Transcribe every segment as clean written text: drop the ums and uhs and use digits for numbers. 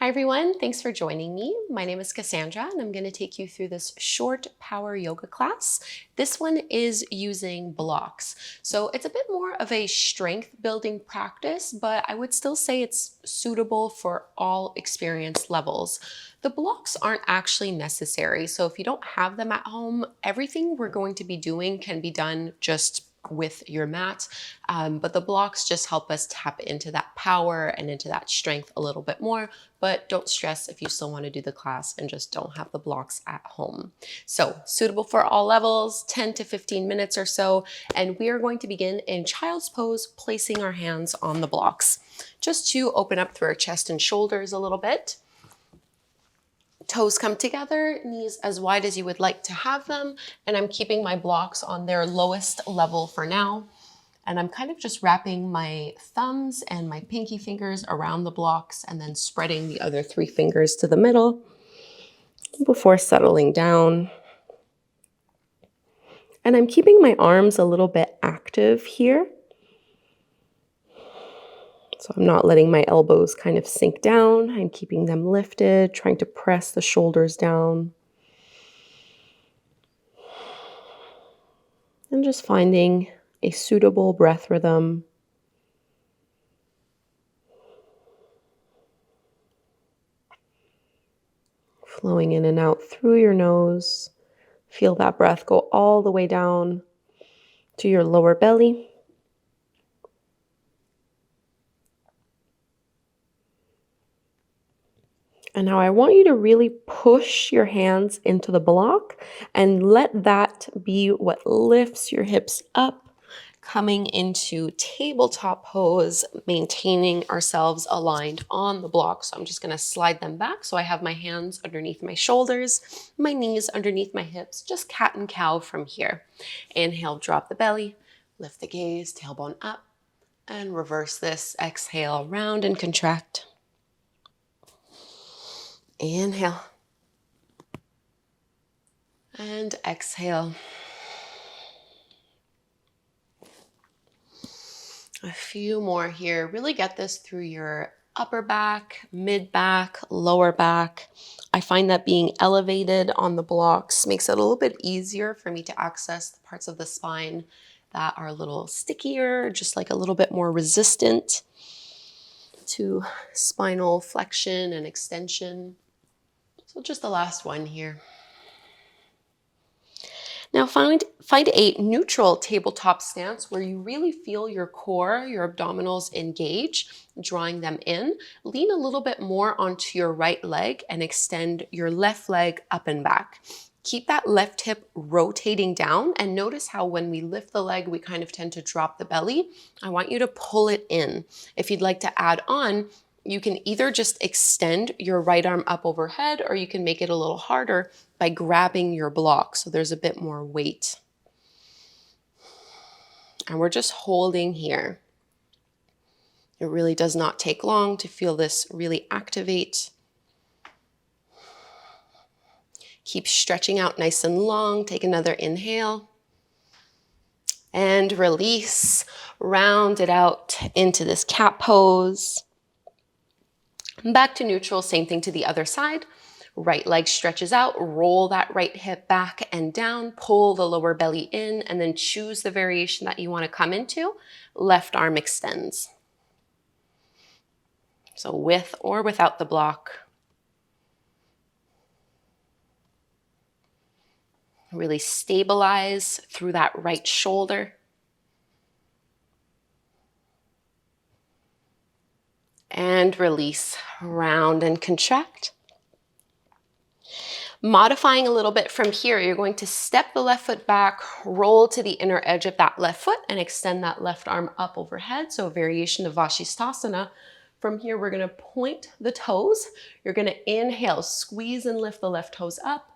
Hi everyone, thanks for joining me. My name is Cassandra and I'm going to take you through this short power yoga class. This one is using blocks. So it's a bit more of a strength building practice, but I would still say it's suitable for all experience levels. The blocks aren't actually necessary, so if you don't have them at home, everything we're going to be doing can be done just with your mat, but the blocks just help us tap into that power and into that strength a little bit more. But don't stress if you still want to do the class and just don't have the blocks at home. So suitable for all levels, 10 to 15 minutes or so, and we are going to begin in child's pose, placing our hands on the blocks just to open up through our chest and shoulders a little bit. Toes come together, knees as wide as you would like to have them, and I'm keeping my blocks on their lowest level for now. And I'm kind of just wrapping my thumbs and my pinky fingers around the blocks and then spreading the other 3 fingers to the middle before settling down. And I'm keeping my arms a little bit active here. So I'm not letting my elbows kind of sink down. I'm keeping them lifted, trying to press the shoulders down. And just finding a suitable breath rhythm. Flowing in and out through your nose. Feel that breath go all the way down to your lower belly. And now I want you to really push your hands into the block and let that be what lifts your hips up, coming into tabletop pose, maintaining ourselves aligned on the block. So I'm just going to slide them back. So I have my hands underneath my shoulders, my knees underneath my hips, just cat and cow from here. Inhale, drop the belly, lift the gaze, tailbone up, and reverse this. Exhale, round and contract. Inhale. And exhale. A few more here. Really get this through your upper back, mid back, lower back. I find that being elevated on the blocks makes it a little bit easier for me to access the parts of the spine that are a little stickier, just like a little bit more resistant to spinal flexion and extension. So just the last one here. Now find a neutral tabletop stance where you really feel your core, your abdominals engage, drawing them in. Lean a little bit more onto your right leg and extend your left leg up and back. Keep that left hip rotating down and notice how when we lift the leg, we kind of tend to drop the belly. I want you to pull it in. If you'd like to add on, you can either just extend your right arm up overhead or you can make it a little harder by grabbing your block so there's a bit more weight. And we're just holding here. It really does not take long to feel this really activate. Keep stretching out nice and long. Take another inhale. And release. Round it out into this cat pose. Back to neutral, same thing to the other side. Right leg stretches out, roll that right hip back and down, pull the lower belly in, and then choose the variation that you want to come into. Left arm extends. So with or without the block. Really stabilize through that right shoulder. And release, round and contract. Modifying a little bit from here, you're going to step the left foot back, roll to the inner edge of that left foot and extend that left arm up overhead. So a variation of Vashisthasana. From here, we're going to point the toes. You're going to inhale, squeeze and lift the left toes up.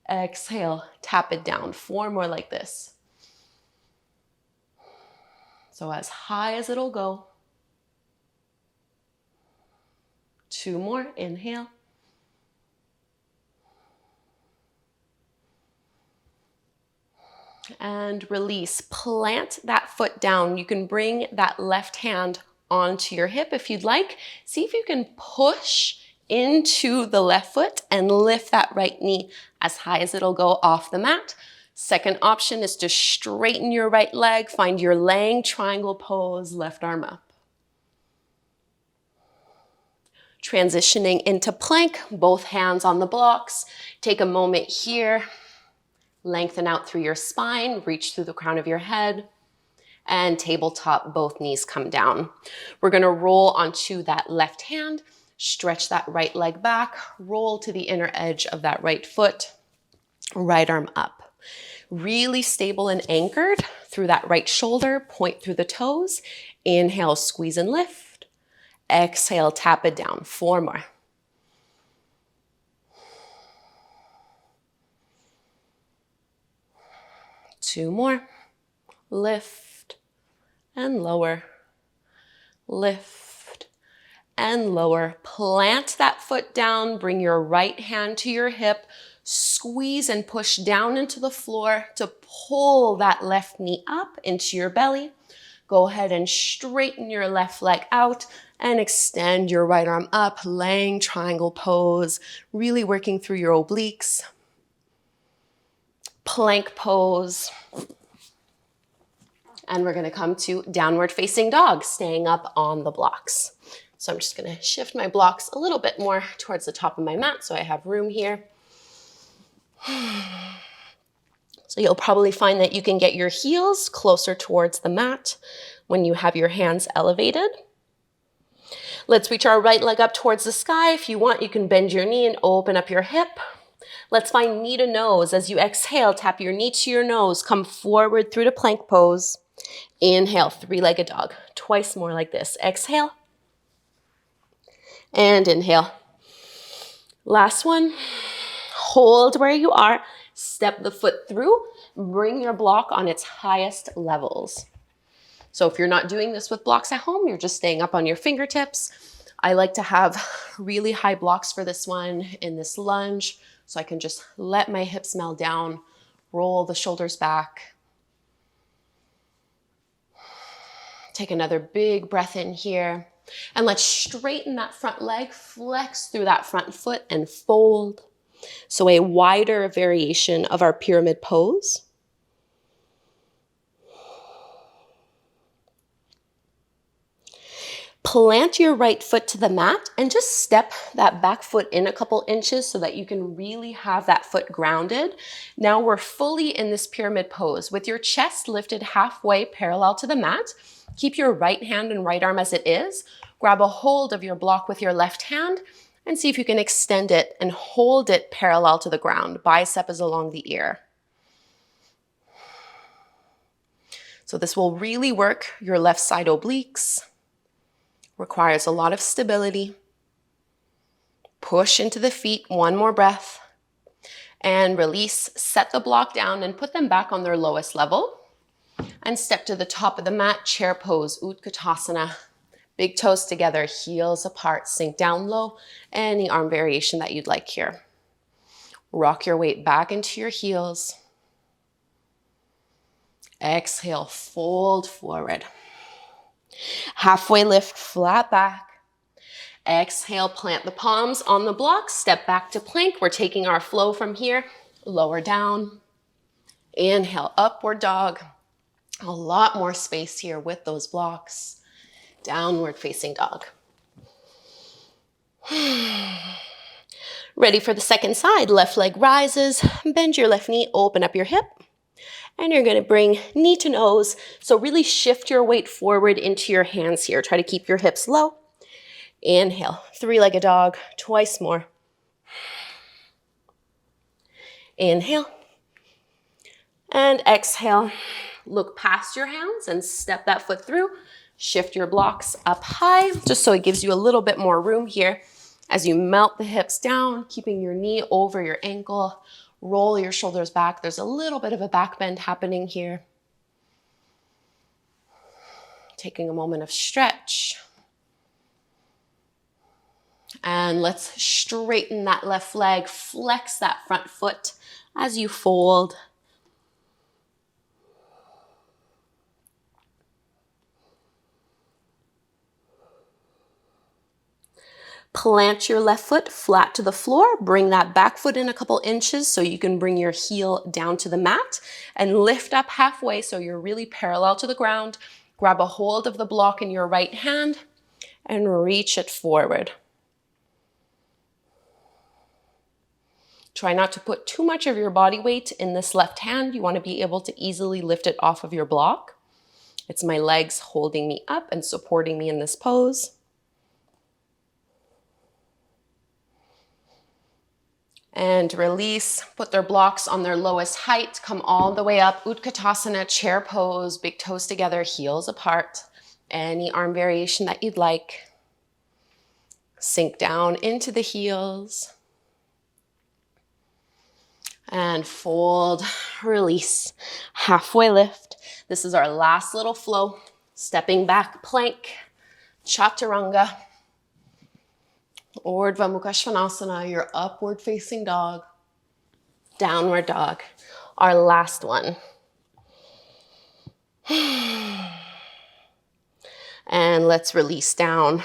Exhale, tap it down. 4 more like this. So as high as it'll go. 2 more, inhale. And release, plant that foot down. You can bring that left hand onto your hip if you'd like. See if you can push into the left foot and lift that right knee as high as it'll go off the mat. Second option is to straighten your right leg, find your laying triangle pose, left arm up. Transitioning into plank, both hands on the blocks. Take a moment here, lengthen out through your spine, reach through the crown of your head, and tabletop, both knees come down. We're gonna roll onto that left hand, stretch that right leg back, roll to the inner edge of that right foot, right arm up. Really stable and anchored through that right shoulder, point through the toes. Inhale, squeeze and lift. Exhale, tap it down. 4 more. Two more. Lift and lower. Lift and lower. Plant that foot down. Bring your right hand to your hip. Squeeze and push down into the floor to pull that left knee up into your belly. Go ahead and straighten your left leg out and extend your right arm up, laying triangle pose, really working through your obliques. Plank pose. And we're gonna come to downward facing dog, staying up on the blocks. So I'm just gonna shift my blocks a little bit more towards the top of my mat so I have room here. So you'll probably find that you can get your heels closer towards the mat when you have your hands elevated. Let's reach our right leg up towards the sky. If you want, you can bend your knee and open up your hip. Let's find knee to nose. As you exhale, tap your knee to your nose. Come forward through to plank pose. Inhale, three-legged dog. Twice more like this. Exhale. And inhale. Last one. Hold where you are. Step the foot through. Bring your block on its highest levels. So if you're not doing this with blocks at home, you're just staying up on your fingertips. I like to have really high blocks for this one in this lunge, so I can just let my hips melt down, roll the shoulders back. Take another big breath in here. And let's straighten that front leg, flex through that front foot and fold. So a wider variation of our pyramid pose. Plant your right foot to the mat and just step that back foot in a couple inches so that you can really have that foot grounded. Now we're fully in this pyramid pose with your chest lifted halfway parallel to the mat. Keep your right hand and right arm as it is. Grab a hold of your block with your left hand and see if you can extend it and hold it parallel to the ground. Bicep is along the ear. So this will really work your left side obliques. Requires a lot of stability. Push into the feet, one more breath. And release, set the block down and put them back on their lowest level. And step to the top of the mat, chair pose, Utkatasana. Big toes together, heels apart, sink down low. Any arm variation that you'd like here. Rock your weight back into your heels. Exhale, fold forward. Halfway lift, flat back. Exhale, plant the palms on the block, step back to plank. We're taking our flow from here, lower down. Inhale, upward dog. A lot more space here with those blocks. Downward facing dog. Ready for the second side. Left leg rises, bend your left knee, open up your hip. And you're gonna bring knee to nose. So really shift your weight forward into your hands here. Try to keep your hips low. Inhale, three-legged dog, twice more. Inhale. And exhale. Look past your hands and step that foot through. Shift your blocks up high, just so it gives you a little bit more room here. As you melt the hips down, keeping your knee over your ankle. Roll your shoulders back. There's a little bit of a back bend happening here. Taking a moment of stretch. And let's straighten that left leg, flex that front foot as you fold. Plant your left foot flat to the floor. Bring that back foot in a couple inches so you can bring your heel down to the mat and lift up halfway so you're really parallel to the ground. Grab a hold of the block in your right hand and reach it forward. Try not to put too much of your body weight in this left hand. You want to be able to easily lift it off of your block. It's my legs holding me up and supporting me in this pose. And release, put their blocks on their lowest height, come all the way up, Utkatasana, chair pose, big toes together, heels apart. Any arm variation that you'd like. Sink down into the heels. And fold, release, halfway lift. This is our last little flow. Stepping back, plank, chaturanga, Urdhva Mukha Svanasana, your upward facing dog, downward dog. Our last one. And let's release down.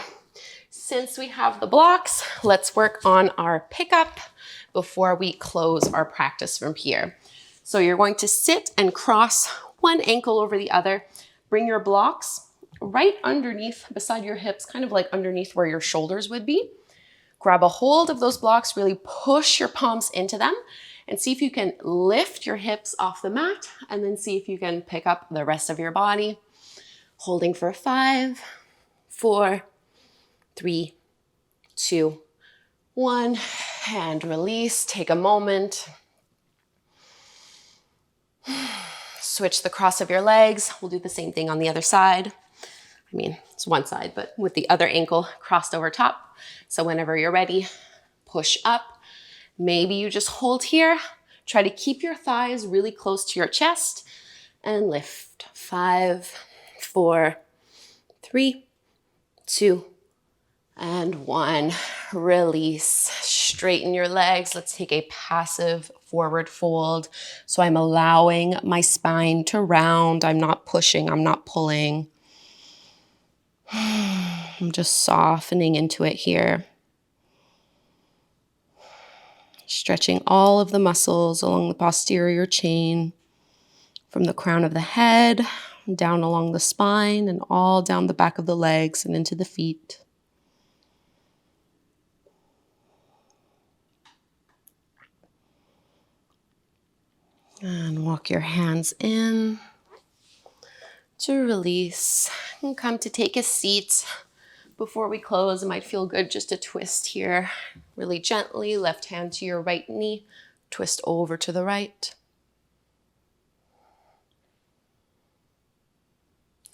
Since we have the blocks, let's work on our pickup before we close our practice from here. So you're going to sit and cross one ankle over the other. Bring your blocks right underneath, beside your hips, kind of like underneath where your shoulders would be. Grab a hold of those blocks, really push your palms into them, and see if you can lift your hips off the mat, and then see if you can pick up the rest of your body. Holding for 5, 4, 3, 2, 1, and release. Take a moment. Switch the cross of your legs. We'll do the same thing on the other side. I mean, it's one side, but with the other ankle crossed over top. So whenever you're ready, push up. Maybe you just hold here. Try to keep your thighs really close to your chest and lift. 5, 4, 3, 2, and 1. Release. Straighten your legs. Let's take a passive forward fold. So I'm allowing my spine to round. I'm not pushing. I'm not pulling. I'm just softening into it here. Stretching all of the muscles along the posterior chain, from the crown of the head, down along the spine, and all down the back of the legs and into the feet. And walk your hands in to release and come to take a seat. Before we close, it might feel good just to twist here really gently. Left hand to your right knee, twist over to the right.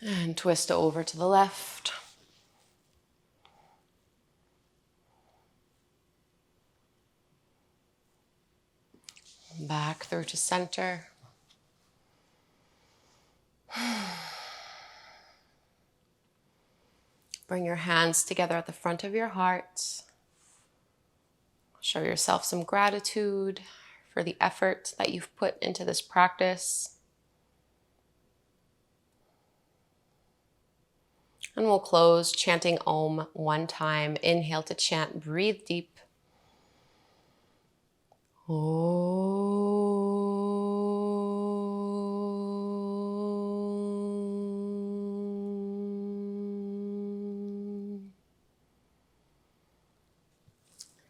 And twist over to the left. Back through to center. Bring your hands together at the front of your heart. Show yourself some gratitude for the effort that you've put into this practice. And we'll close chanting Om one time. Inhale to chant, breathe deep.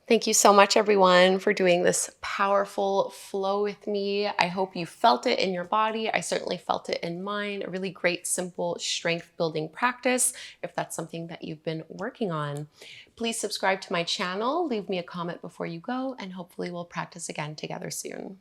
Thank you so much, everyone, for doing this powerful flow with me. I hope you felt it in your body. I certainly felt it in mine. A really great, simple, strength-building practice, if that's something that you've been working on. Please subscribe to my channel, leave me a comment before you go, and hopefully we'll practice again together soon.